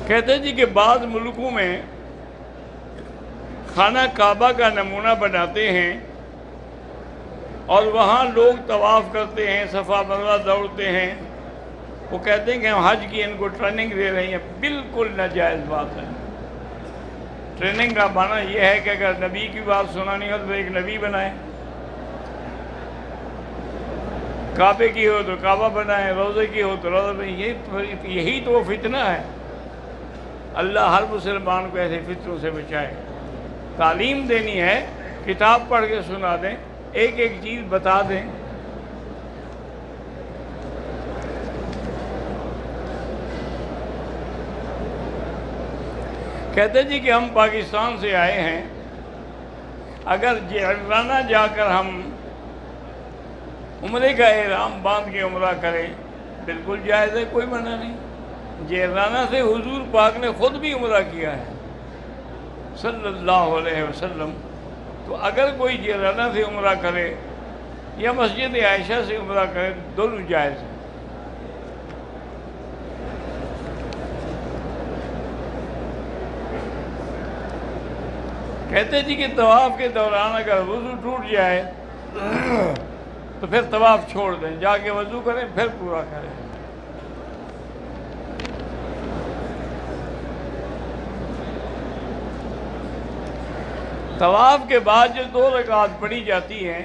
کہتے ہیں جی کہ بعض ملکوں میں خانہ کعبہ کا نمونہ بناتے ہیں اور وہاں لوگ طواف کرتے ہیں، صفا مروا دوڑتے ہیں، وہ کہتے ہیں کہ ہم حج کی ان کو ٹریننگ دے رہے ہیں۔ بالکل ناجائز بات ہے۔ ٹریننگ کا معنی یہ ہے کہ اگر نبی کی بات سنانی ہو تو ایک نبی بنائیں، کعبے کی ہو تو کعبہ بنائیں، روزے کی ہو تو روزہ بنائیں۔ یہی تو وہ فتنہ ہے۔ اللہ ہر مسلمان کو ایسے فتنوں سے بچائے۔ تعلیم دینی ہے، کتاب پڑھ کے سنا دیں، ایک ایک چیز بتا دیں۔ کہتے جی کہ ہم پاکستان سے آئے ہیں، اگر جعرانہ جا کر ہم عمرے کا احرام باندھ کے عمرہ کریں بالکل جائز ہے، کوئی منع نہیں۔ جعرانہ سے حضور پاک نے خود بھی عمرہ کیا ہے صلی اللہ علیہ وسلم۔ تو اگر کوئی جعرانہ سے عمرہ کرے یا مسجد عائشہ سے عمرہ کرے دونوں جائز ہیں۔ کہتے جی کہ طواف کے دوران اگر وضو ٹوٹ جائے تو پھر طواف چھوڑ دیں، جا کے وضو کریں پھر پورا کریں۔ طواف کے بعد جو 2 رکعت پڑھی جاتی ہیں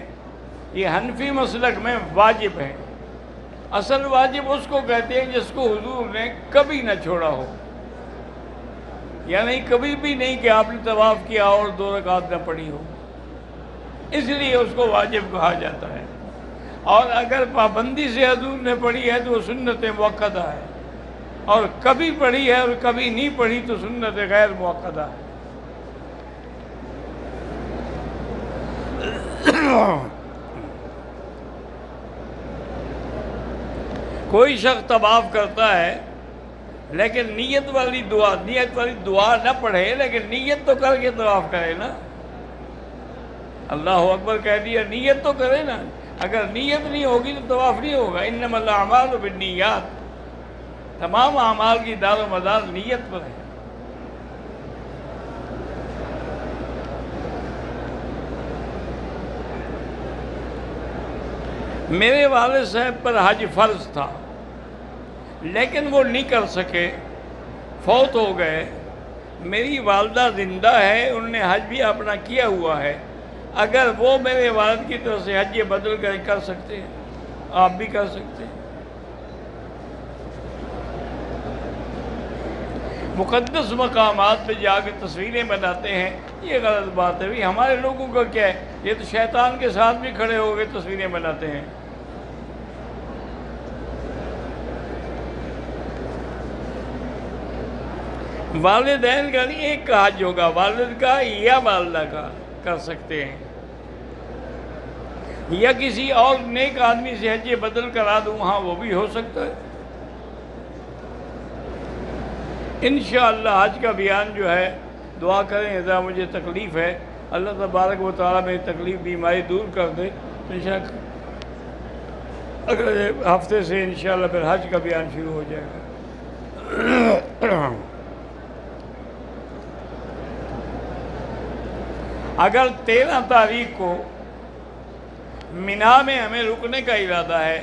یہ حنفی مسلک میں واجب ہے۔ اصل واجب اس کو کہتے ہیں جس کو حضور نے کبھی نہ چھوڑا ہو، یعنی کبھی بھی نہیں کہ آپ نے طواف کیا اور 2 رکعت نہ پڑھی ہو، اس لیے اس کو واجب کہا جاتا ہے۔ اور اگر پابندی سے حضور نے پڑھی ہے تو وہ سنت مؤکدہ ہے، اور کبھی پڑھی ہے اور کبھی نہیں پڑھی تو سنت غیر مؤکدہ ہے۔ کوئی شخص طواف کرتا ہے لیکن نیت والی دعا نہ پڑھے، لیکن نیت تو کر کے طواف کرے نا۔ اللہ اکبر کہہ دیا، نیت تو کرے نا۔ اگر نیت نہیں ہوگی تو طواف نہیں ہوگا۔ انما الاعمال بالنیات، تمام اعمال کی دار و مدار نیت پر ہے۔ میرے والد صاحب پر حج فرض تھا لیکن وہ نہیں کر سکے، فوت ہو گئے۔ میری والدہ زندہ ہے، انہوں نے حج بھی اپنا کیا ہوا ہے۔ اگر وہ میرے والد کی طرف سے حج بدل کر سکتے ہیں، آپ بھی کر سکتے ہیں۔ مقدس مقامات پہ جا کے تصویریں بناتے ہیں، یہ غلط بات ہے۔ بھی ہمارے لوگوں کا کیا ہے، یہ تو شیطان کے ساتھ بھی کھڑے ہو کے تصویریں بناتے ہیں۔ والدین کا نہیں، ایک کا حج ہوگا، والد کا یا والدہ کا کر سکتے ہیں، یا کسی اور نیک آدمی سے حج بدل کرا دوں، ہاں وہ بھی ہو سکتا ہے۔ انشاءاللہ حج کا بیان جو ہے دعا کریں، اذا مجھے تکلیف ہے، اللہ تبارک و تعالیٰ میری تکلیف بیماری دور کر دے۔ انشاءاللہ اگلے ہفتے سے انشاءاللہ پھر حج کا بیان شروع ہو جائے گا۔ اگر 13 تاریخ کو مینا میں ہمیں رکنے کا ارادہ ہے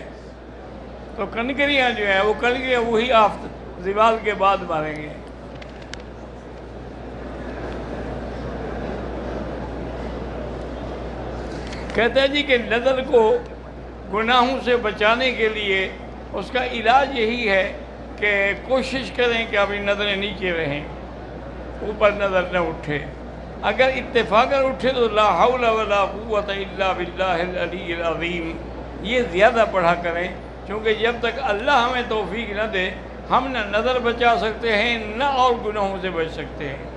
تو کنکریاں جو ہیں وہ کنکریاں وہی زوال کے بعد ماریں گے۔ کہتے ہیں جی کہ نظر کو گناہوں سے بچانے کے لیے اس کا علاج یہی ہے کہ کوشش کریں کہ اپنی نظریں نیچے رہیں، اوپر نظر نہ اٹھے۔ اگر اتفاقاً اٹھے تو لا حول ولا قوت الا باللہ العلی العظیم یہ زیادہ پڑھا کریں، کیونکہ جب تک اللہ ہمیں توفیق نہ دے ہم نہ نظر بچا سکتے ہیں نہ اور گناہوں سے بچ سکتے ہیں۔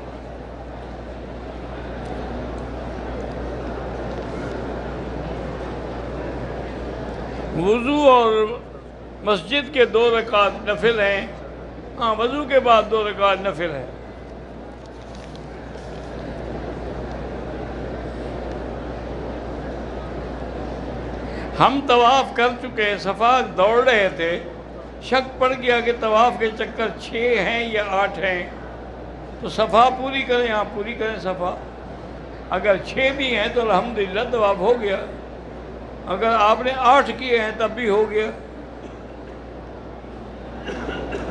وضو اور مسجد کے 2 رکعت نفل ہیں، ہاں وضو کے بعد 2 رکعت نفل ہے۔ ہم طواف کر چکے، صفا دوڑ رہے تھے، شک پڑ گیا کہ طواف کے چکر 6 ہیں یا 8 ہیں، تو صفا پوری کریں، ہاں پوری کریں صفا۔ اگر 6 بھی ہیں تو الحمدللہ طواف ہو گیا، اگر آپ نے 8 کیے ہیں تب بھی ہو گیا،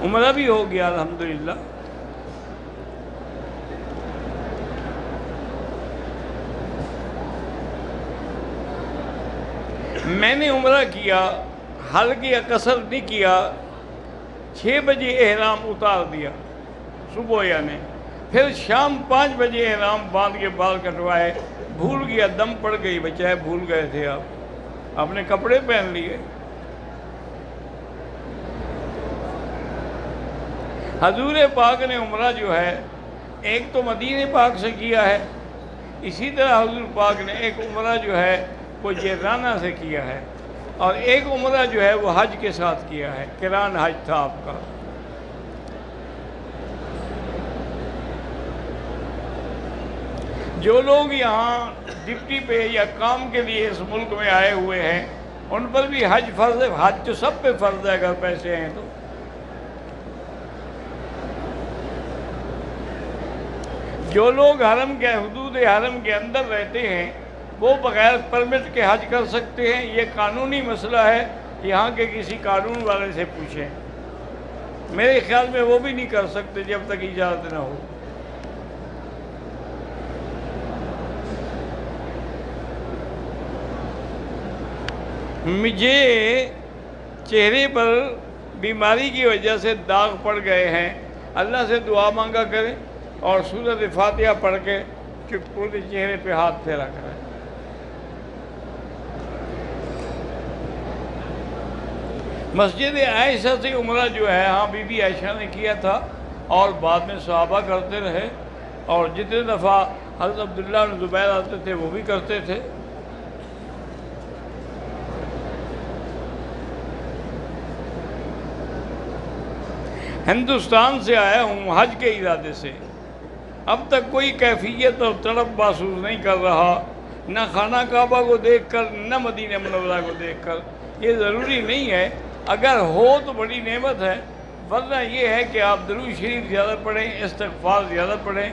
عمرہ بھی ہو گیا الحمدللہ۔ میں نے عمرہ کیا، حل کیا، قصر نہیں کیا، 6 بجے احرام اتار دیا صبح یعنی، پھر شام 5 بجے احرام باندھ کے بال کٹوائے، بھول گیا، دم پڑ گئی، بچائے بھول گئے تھے آپ نے کپڑے پہن لیے۔ حضور پاک نے عمرہ جو ہے ایک تو مدینہ پاک سے کیا ہے، اسی طرح حضور پاک نے ایک عمرہ جو ہے وہ جیرانہ سے کیا ہے، اور ایک عمرہ جو ہے وہ حج کے ساتھ کیا ہے، قران حج تھا آپ کا۔ جو لوگ یہاں ڈپٹی پہ یا کام کے لیے اس ملک میں آئے ہوئے ہیں ان پر بھی حج فرض ہے، حج تو سب پہ فرض ہے اگر پیسے ہیں تو۔ جو لوگ حرم کے حدود حرم کے اندر رہتے ہیں وہ بغیر پرمٹ کے حج کر سکتے ہیں، یہ قانونی مسئلہ ہے، یہاں کے کسی قانون والے سے پوچھیں، میرے خیال میں وہ بھی نہیں کر سکتے جب تک اجازت نہ ہو۔ مجھے چہرے پر بیماری کی وجہ سے داغ پڑ گئے ہیں، اللہ سے دعا مانگا کریں اور سورۃ فاتحہ پڑھ کے پورے چہرے پہ ہاتھ پھیرا کریں۔ مسجد عائشہ سے عمرہ جو ہے ہاں بی بی عائشہ نے کیا تھا، اور بعد میں صحابہ کرتے رہے، اور جتنے دفعہ حضرت عبداللہ بن زبیر آتے تھے وہ بھی کرتے تھے۔ ہندوستان سے آیا ہوں حج کے ارادے سے، اب تک کوئی کیفیت اور طلب محسوس نہیں کر رہا، نہ خانہ کعبہ کو دیکھ کر نہ مدینہ منورہ کو دیکھ کر۔ یہ ضروری نہیں ہے، اگر ہو تو بڑی نعمت ہے، ورنہ یہ ہے کہ آپ درود شریف زیادہ پڑھیں، استغفار زیادہ پڑھیں،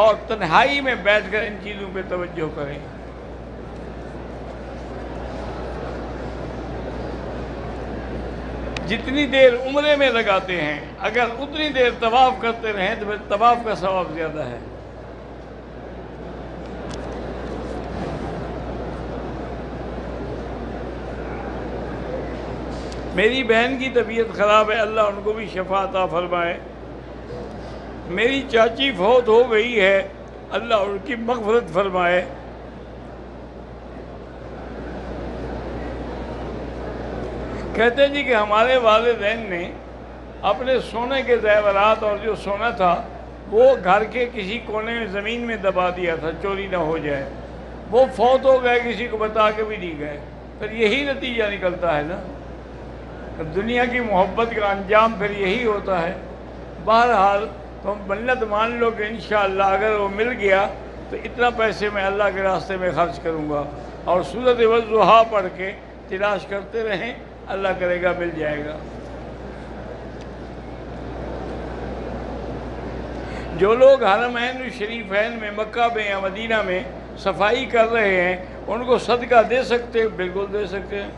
اور تنہائی میں بیٹھ کر ان چیزوں پہ توجہ کریں۔ جتنی دیر عمرے میں لگاتے ہیں اگر اتنی دیر طواف کرتے رہیں تو پھر طواف کا ثواب زیادہ ہے۔ میری بہن کی طبیعت خراب ہے، اللہ ان کو بھی شفا عطا فرمائے۔ میری چاچی فوت ہو گئی ہے، اللہ ان کی مغفرت فرمائے۔ کہتے ہیں جی کہ ہمارے والدین نے اپنے سونے کے زیورات اور جو سونا تھا وہ گھر کے کسی کونے میں زمین میں دبا دیا تھا چوری نہ ہو جائے، وہ فوت ہو گئے، کسی کو بتا کے بھی نہیں گئے، پھر یہی نتیجہ نکلتا ہے نا، دنیا کی محبت کا انجام پھر یہی ہوتا ہے۔ بہرحال تم منت مان لو کہ انشاءاللہ اگر وہ مل گیا تو اتنا پیسے میں اللہ کے راستے میں خرچ کروں گا، اور سورۃ والضحیٰ پڑھ کے تلاش کرتے رہیں، اللہ کرے گا مل جائے گا۔ جو لوگ حرمین شریفین میں مکہ میں یا مدینہ میں صفائی کر رہے ہیں ان کو صدقہ دے سکتے ہیں، بالکل دے سکتے ہیں۔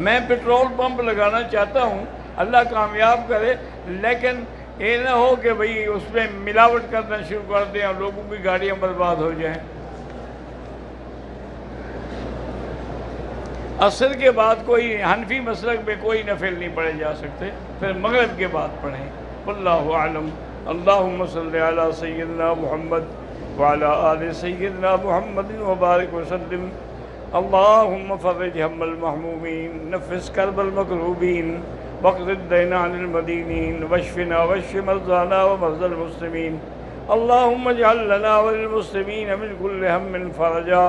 میں پیٹرول پمپ لگانا چاہتا ہوں، اللہ کامیاب کرے، لیکن یہ نہ ہو کہ بھئی اس میں ملاوٹ کرنا شروع کر دیں اور لوگوں کی گاڑیاں برباد ہو جائیں۔ عصر کے بعد کوئی حنفی مسلک میں کوئی نفل نہیں پڑھے جا سکتے، پھر مغرب کے بعد پڑھیں۔ واللہ اعلم۔ اللہم صلی علی سیدنا محمد وعلی آل سیدنا محمد وبارک وسلم۔ اللہم فرج ہم المحمومین، نفس کرب المکروبین، واقض الدین عن المدینین، واشفنا واشف مرضانا ومرضى المسلمین۔ اللہم اجعل لنا وللمسلمین من کل ہم فرجا،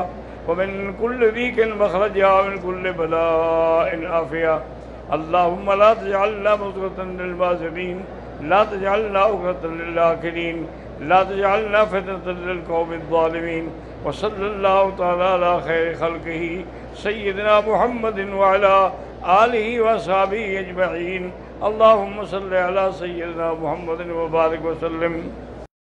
ومن كل ضيق مخرجا، ومن كل بلاء عافية۔ اللهم لا تجعلنا مضغة للمعذبين، لا تجعلنا عقدة للآكلين، لا تجعلنا فتنة للقوم الظالمين۔ وصلى الله تعالى على خير خلقه سيدنا محمد وعلى آلہ و صحابہ اجمعین۔ اللہم صلی علی سیدنا محمد وبارک وسلم۔